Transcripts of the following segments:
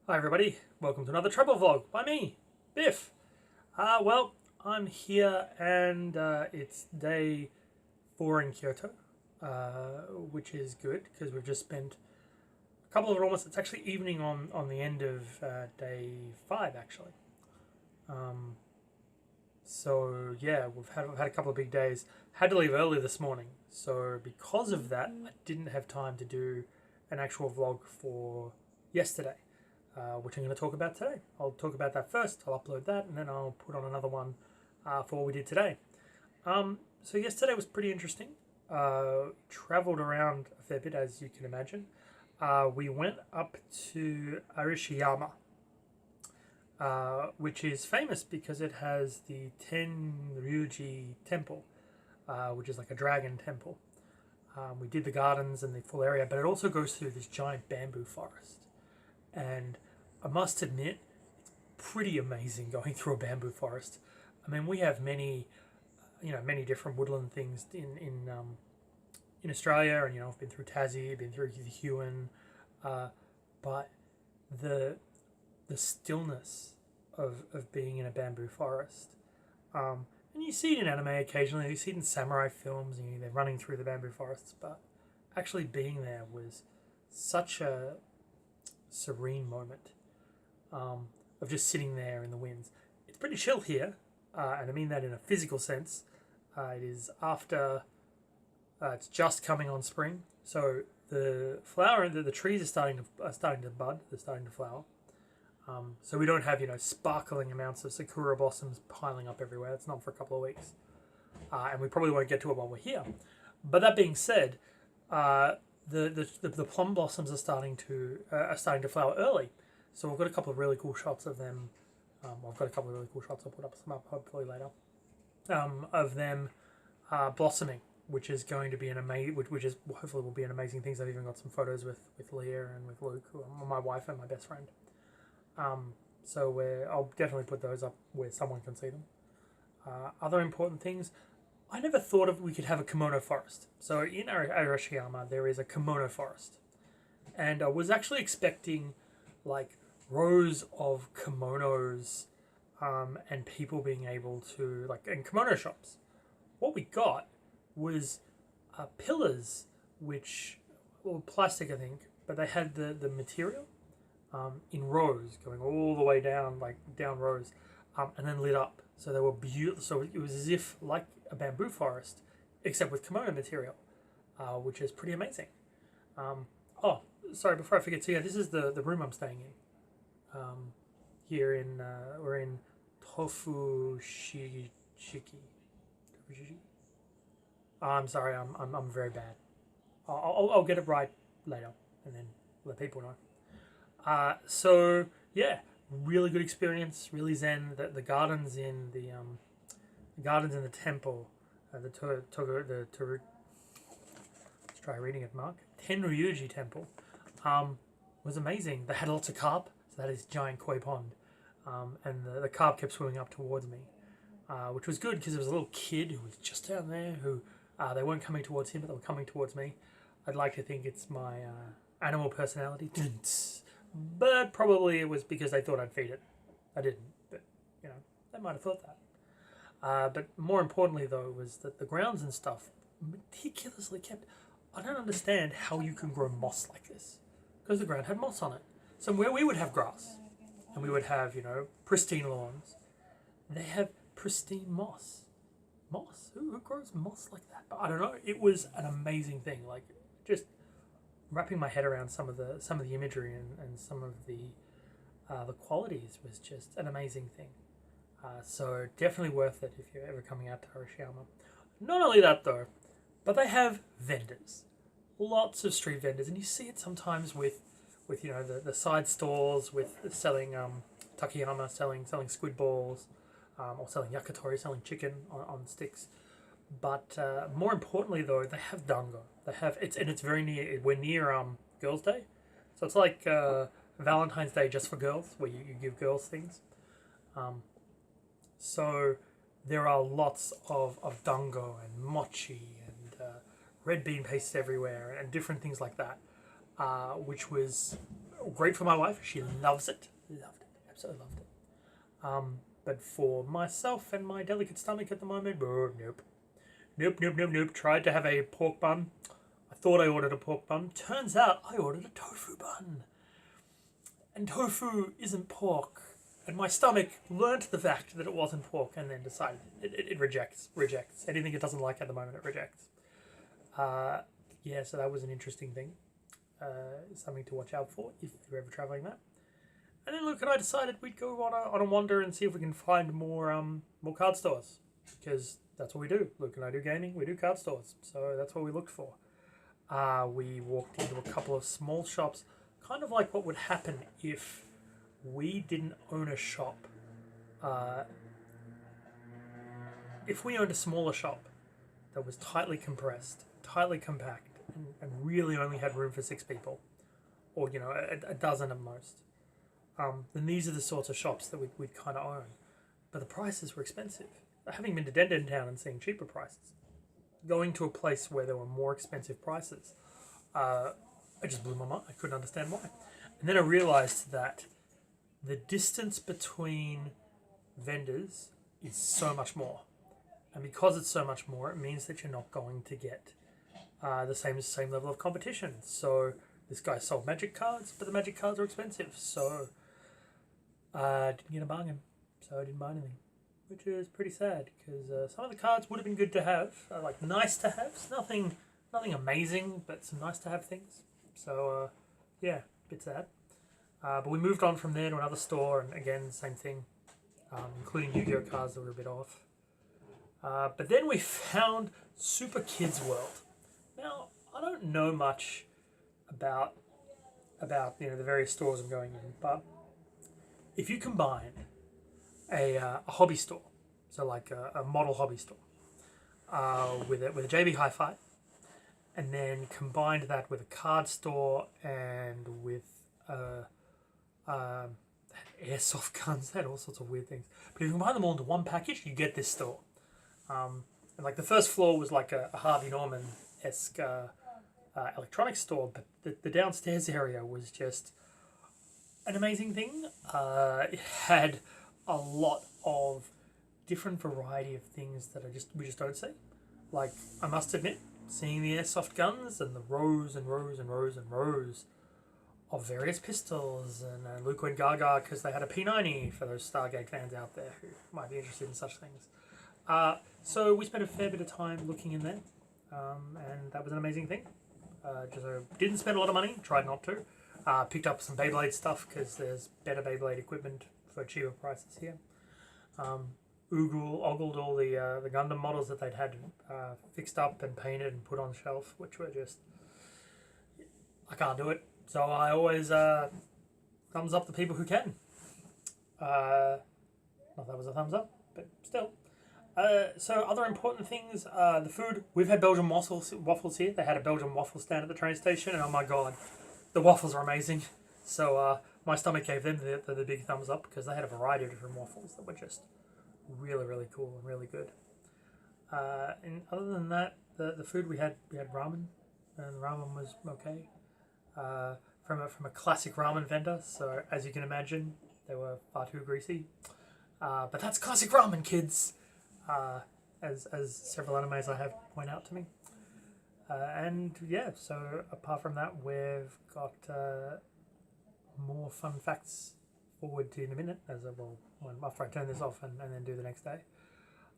Hi everybody, welcome to another travel vlog by me, Biff. Well, I'm here and it's day 4 in Kyoto, which is good because we've just spent a couple of almost, it's actually evening on the end of day 5 actually. Um, so yeah, we've had a couple of big days. Had to leave early this morning, so because of that, I didn't have time to do an actual vlog for yesterday. Which I'm going to talk about today. I'll talk about that first, I'll upload that, and then I'll put on another one for what we did today. So yesterday was pretty interesting. Travelled around a fair bit, as you can imagine. We went up to Arashiyama, which is famous because it has the Tenryuji Temple, which is like a dragon temple. We did the gardens and the full area, but it also goes through this giant bamboo forest. And I must admit, it's pretty amazing going through a bamboo forest. I mean, we have many different woodland things in Australia, and I've been through Tassie, been through the Huon, but the stillness of being in a bamboo forest, and you see it in anime occasionally. You see it in samurai films, and they're running through the bamboo forests. But actually being there was such a serene moment of just sitting there in the winds. It's pretty chill here, and I mean that in a physical sense. It is after it's just coming on spring, so the flower the trees are starting to bud. They're starting to flower. So we don't have sparkling amounts of sakura blossoms piling up everywhere. It's not for a couple of weeks, and we probably won't get to it while we're here. But that being said, the plum blossoms are starting to flower early, so we've got a couple of really cool shots of them. I've got a couple of really cool shots. I'll put some up hopefully later, of them blossoming, which is going to be an amazing, which is hopefully will be an amazing thing. I've even got some photos with Leah and with Luke, who are my wife and my best friend. So I'll definitely put those up where someone can see them. Other important things. I never thought we could have a kimono forest. So in Arashiyama, there is a kimono forest. And I was actually expecting like rows of kimonos and people being able to, in kimono shops. What we got was pillars, which were plastic, I think, but they had the material in rows going all the way down, down rows, and then lit up. So they were beautiful. So it was as if like a bamboo forest, except with kimono material, which is pretty amazing. Oh, sorry, before I forget, so yeah, this is the room I'm staying in. Here in we're in Tofushiki. I'm sorry, I'm very bad. I'll get it right later and then let people know. So yeah, really good experience, really zen. The gardens in the temple, let's try reading it, Mark. Tenryuji Temple, was amazing. They had lots of carp, so that is giant koi pond, and the carp kept swimming up towards me, which was good because there was a little kid who was just down there who they weren't coming towards him, but they were coming towards me. I'd like to think it's my animal personality. But probably it was because they thought I'd feed it. I didn't, but they might have thought that. But more importantly, though, was that the grounds and stuff meticulously kept. I don't understand how you can grow moss like this, because the ground had moss on it. So where we would have grass, and we would have pristine lawns, they have pristine moss. Moss? Who grows moss like that? I don't know. It was an amazing thing. Just wrapping my head around some of the imagery and some of the qualities was just an amazing thing. So definitely worth it if you're ever coming out to Arashiyama. Not only that though, but they have vendors, lots of street vendors, and you see it sometimes with the side stalls with selling takayama, selling squid balls, or selling yakitori, selling chicken on sticks. But more importantly, though, they have dango. They have it's very near. We're near Girls' Day, so it's like Valentine's Day just for girls, where you give girls things. So there are lots of dango and mochi and red bean paste everywhere and different things like that, which was great for my wife. She loves it. Loved it. Absolutely loved it. But for myself and my delicate stomach at the moment, nope. Nope. Tried to have a pork bun. I thought I ordered a pork bun. Turns out I ordered a tofu bun. And tofu isn't pork. And my stomach learnt the fact that it wasn't pork and then decided it rejects. Anything it doesn't like at the moment, it rejects. Yeah, so that was an interesting thing. Something to watch out for if you're ever travelling that. And then Luke and I decided we'd go on a wander and see if we can find more card stores. Because that's what we do. Luke and I do gaming, we do card stores. So that's what we looked for. We walked into a couple of small shops, kind of like what would happen if we didn't own a shop. If we owned a smaller shop that was tightly compressed, tightly compact, and really only had room for 6 people, or a dozen at most, then these are the sorts of shops that we'd kind of own. But the prices were expensive. Having been to Denton Town and seeing cheaper prices, going to a place where there were more expensive prices, it just blew my mind. I couldn't understand why. And then I realised that the distance between vendors is so much more. And because it's so much more, it means that you're not going to get the same level of competition. So this guy sold magic cards, but the magic cards are expensive. So I didn't get a bargain. So I didn't buy anything, which is pretty sad because some of the cards would have been good to have, like nice to have. Nothing amazing, but some nice to have things. So yeah, a bit sad. But we moved on from there to another store, and again, same thing, including Yu-Gi-Oh cards that were a bit off. But then we found Super Kids World. Now, I don't know much about the various stores I'm going in, but if you combine a hobby store, so like a model hobby store, with a JB Hi-Fi, and then combined that with a card store and with airsoft guns, they had all sorts of weird things. But if you combine them all into one package, you get this store. And like the first floor was like a Harvey Norman-esque electronics store, but the downstairs area was just an amazing thing. It had a lot of different variety of things that we just don't see. Like, I must admit, seeing the airsoft guns and the rows and rows and rows and rows of various pistols, and Luke went gaga because they had a P90 for those Stargate fans out there who might be interested in such things. So we spent a fair bit of time looking in there, and that was an amazing thing. Didn't spend a lot of money, tried not to. Picked up some Beyblade stuff because there's better Beyblade equipment for cheaper prices here. Ogled all the Gundam models that they'd had fixed up and painted and put on the shelf, which were just, I can't do it. So I always thumbs up the people who can. Not that was a thumbs up, but still. So other important things, the food. We've had Belgian waffles here. They had a Belgian waffle stand at the train station, and oh my god, the waffles are amazing. So my stomach gave them the big thumbs up because they had a variety of different waffles that were just really, really cool and really good. And other than that, the food we had ramen, and the ramen was okay. From a classic ramen vendor, so as you can imagine, they were far too greasy. But that's classic ramen, kids, as several animes I have point out to me. And yeah, so apart from that, we've got more fun facts forward to in a minute, after I turn this off and then do the next day.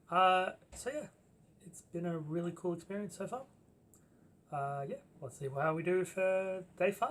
So yeah, it's been a really cool experience so far. Yeah, let's see how we do for day 5.